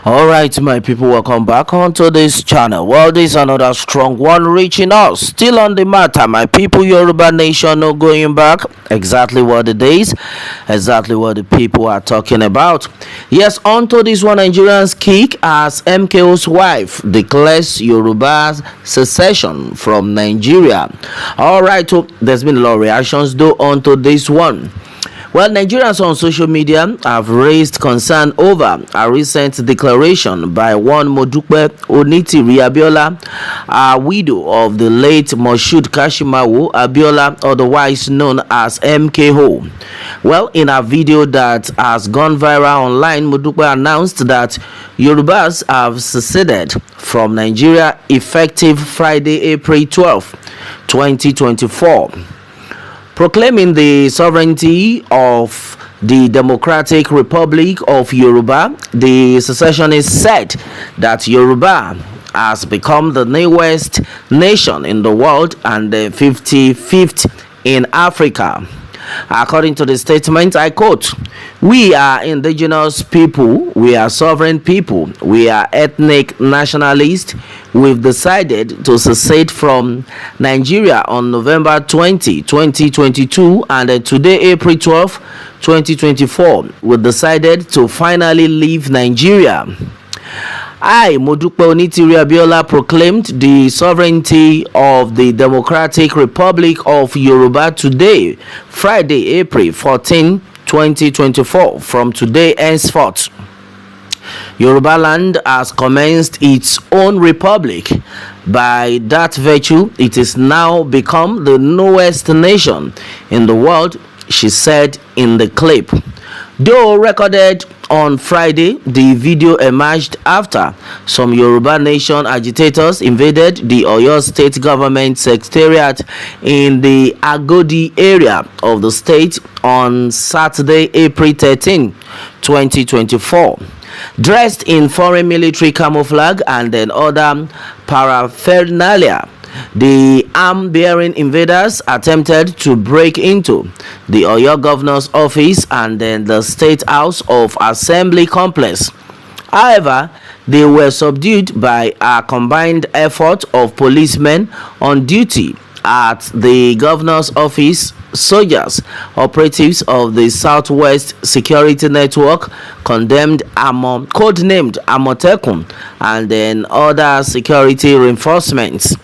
All right, my people, welcome back onto this channel. Well, this is another strong one reaching us. Still on the matter, my people, Yoruba nation, no going back. Exactly what it is, exactly what the people are talking about. Yes, onto this one, Nigerians kick as MKO's wife declares Yoruba's secession from Nigeria. All right, so there's been a lot of reactions though onto this one. Well, Nigerians on social media have raised concern over a recent declaration by one Dupe Abiola, a widow of the late Moshood Kashimawo Abiola, otherwise known as MKO. Well, in a video that has gone viral online, Dupe announced that Yorubas have seceded from Nigeria effective Friday, April 12, 2024. Proclaiming the sovereignty of the Democratic Republic of Yoruba, the secessionist said that Yoruba has become the newest nation in the world and the 55th in Africa. According to the statement, I quote, "We are indigenous people, we are sovereign people, we are ethnic nationalists. We've decided to secede from Nigeria on November 20, 2022, and today, April 12, 2024, we decided to finally leave Nigeria. I, Modupe Abiola, proclaimed the sovereignty of the Democratic Republic of Yoruba today, Friday, April 14, 2024. From today henceforth, Yoruba land has commenced its own republic. By that virtue, it is now become the newest nation in the world," she said in the clip. Though recorded on Friday, the video emerged after some Yoruba Nation agitators invaded the Oyo State Government Secretariat in the Agodi area of the state on Saturday, April 13, 2024. Dressed in foreign military camouflage and then other paraphernalia, the arm-bearing invaders attempted to break into the Oyo Governor's office and then the State House of Assembly complex. However, they were subdued by a combined effort of policemen on duty at the governor's office, soldiers, operatives of the Southwest Security Network, codenamed Amotekun, and then other security reinforcements.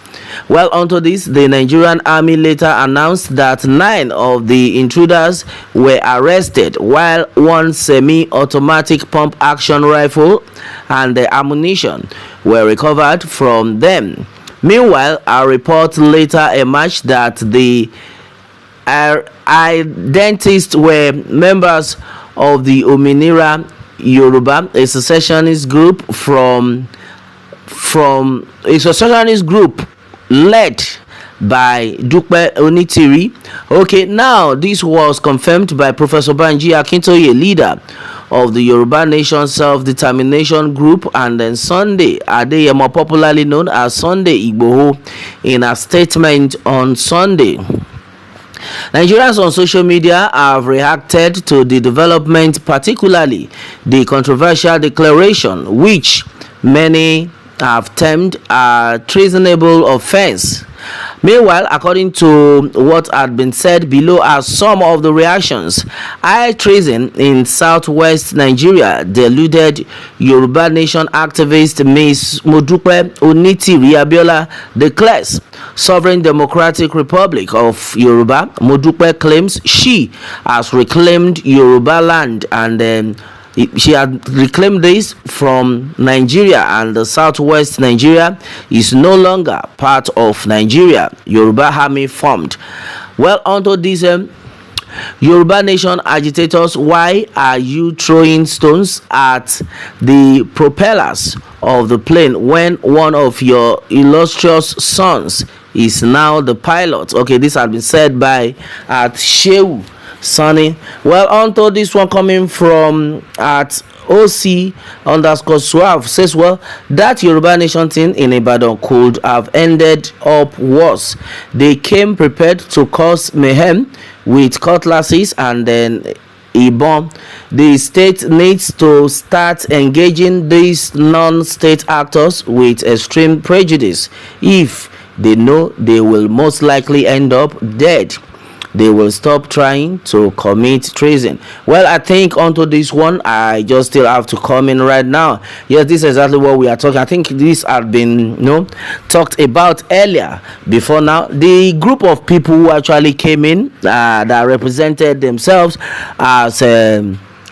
Well, onto this, the Nigerian army later announced that 9 of the intruders were arrested, while one semi-automatic pump-action rifle and the ammunition were recovered from them. Meanwhile, a report later emerged that the identists were members of the Ominira Yoruba, a secessionist group led by Dupe Onitiri. Okay, now this was confirmed by Professor Banji Akintoye, leader of the Yoruba Nation Self-Determination Group, and then Sunday Adeyemo, popularly known as Sunday Igboho, in a statement on Sunday. Nigerians on social media have reacted to the development, particularly the controversial declaration, which many have termed a treasonable offense. Meanwhile, according to what had been said below are some of the reactions. High treason in southwest Nigeria, deluded Yoruba Nation activist Ms. Modupe Abiola declares Sovereign Democratic Republic of Yoruba. Modupe claims she has reclaimed Yoruba land and she had reclaimed this from Nigeria, and the southwest Nigeria is no longer part of Nigeria. Yoruba army formed. Well, onto this Yoruba Nation agitators, why are you throwing stones at the propellers of the plane when one of your illustrious sons is now the pilot? Okay, this has been said by at Shehu Sunny. Well, onto this one coming from at OC_Suave says, well, that Yoruba Nation thing in Ibadan could have ended up worse. They came prepared to cause mayhem with cutlasses and then Ibon. The state needs to start engaging these non-state actors with extreme prejudice. If they know they will most likely end up dead, they will stop trying to commit treason. Well, I think onto this one, I just still have to come in right now. Yes, this is exactly what we are talking. I think this had been talked about earlier. Before now, the group of people who actually came in that represented themselves as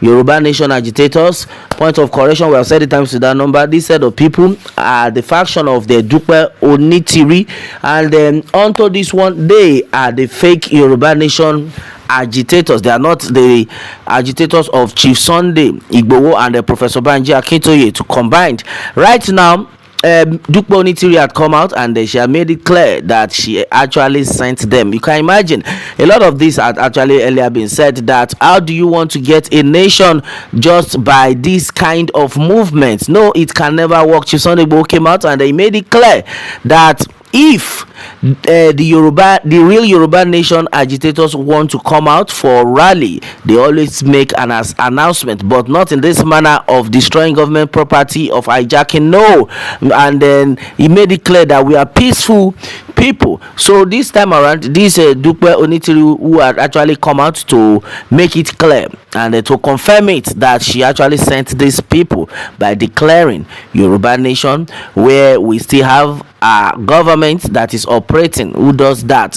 Yoruba Nation agitators. Point of correction, we have said it times to that number. This set of people are the faction of the Dupe Onitiri, and then onto this one, they are the fake Yoruba Nation agitators. They are not the agitators of Chief Sunday Gbogbo and Professor Banji Akintoye to combined. Right now, Dupe Onitiri had come out and she had made it clear that she actually sent them. You can imagine a lot of this had actually earlier been said, that how do you want to get a nation just by this kind of movement? No, it can never work. Chief Sunday Igboho came out and they made it clear that if the real Yoruba Nation agitators want to come out for rally, they always make an announcement, but not in this manner of destroying government property, of hijacking. No. And then he made it clear that we are peaceful people. So this time around, this Dupe Onitiri, who had actually come out to make it clear and to confirm it, that she actually sent these people by declaring Yoruba Nation, where we still have a government that is operating. Who does that?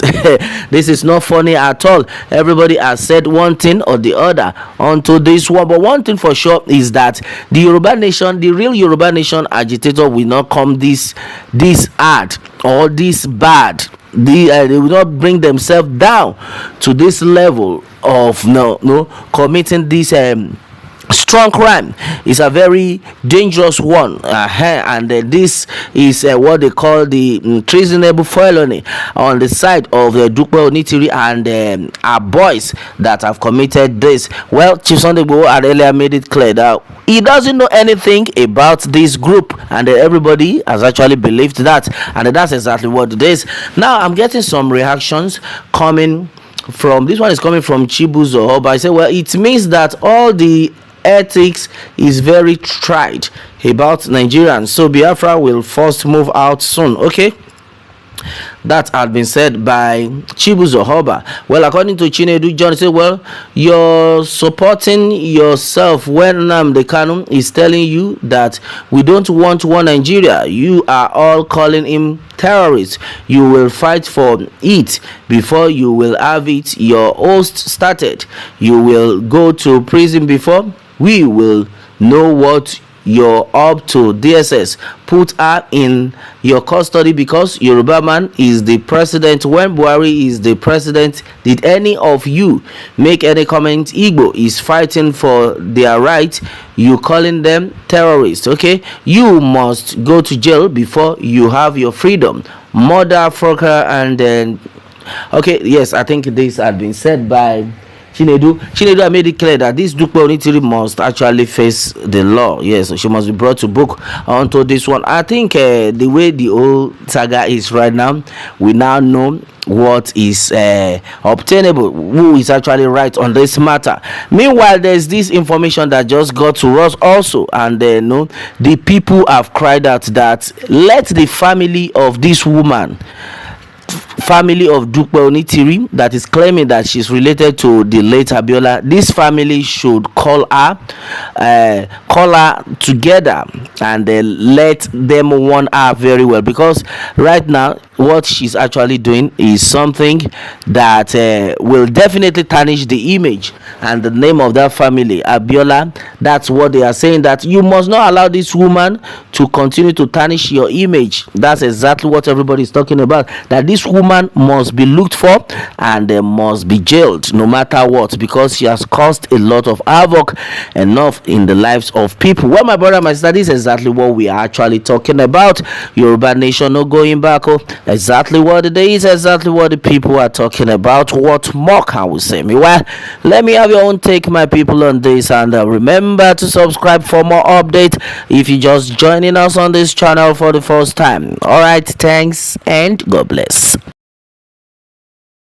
This is not funny at all. Everybody has said one thing or the other onto this one, but one thing for sure is that the Yoruba Nation, the real Yoruba Nation agitator, will not come this hard or this bad. They will not bring themselves down to this level of committing this strong crime. Is a very dangerous one, and this is what they call the treasonable felony on the side of the Dupe Onitiri and our boys that have committed this. Well, Chief Sunday Igboho had earlier made it clear that he doesn't know anything about this group, and everybody has actually believed that, and that's exactly what it is. Now I'm getting some reactions coming from this one. Is coming from Chibuzo Oba. I say, well, it means that all the ethics is very tried about Nigerians, so Biafra will first move out soon. Okay, that had been said by Chibuzo Oba. Well, according to Chinedu John, say, well, you're supporting yourself when Nnamdi Kanu is telling you that we don't want one Nigeria. You are all calling him terrorist. You will fight for it before you will have it. Your host started. You will go to prison before we will know what you're up to. DSS, put her in your custody because Yoruba man is the president when Buhari is the president. Did any of you make any comment? Igbo is fighting for their right, you calling them terrorists. Okay, you must go to jail before you have your freedom. Motherfucker. And then okay, yes, I think this had been said by Chinedu. I made it clear that this Dupe Onitiri must actually face the law. Yes, she must be brought to book onto this one. I think the way the whole saga is right now, we now know what is obtainable, who is actually right on this matter. Meanwhile, there's this information that just got to us also, and the people have cried out that let the family of this woman, family of Dupe Onitiri, that is claiming that she's related to the late Abiola, this family should call her together and let them warn her very well, because right now what she's actually doing is something that will definitely tarnish the image and the name of that family, Abiola. That's what they are saying, that you must not allow this woman to continue to tarnish your image. That's exactly what everybody is talking about, that this woman must be looked for and must be jailed no matter what, because she has caused a lot of havoc enough in the lives of people. Well, my brother, my sister, this is exactly what we are actually talking about. Yoruba Nation, no going back. Exactly what it is, exactly what the people are talking about. What more can we say? Well, let me have your own take, my people, on this, and remember to subscribe for more updates if you're just joining us on this channel for the first time. All right, thanks and God bless.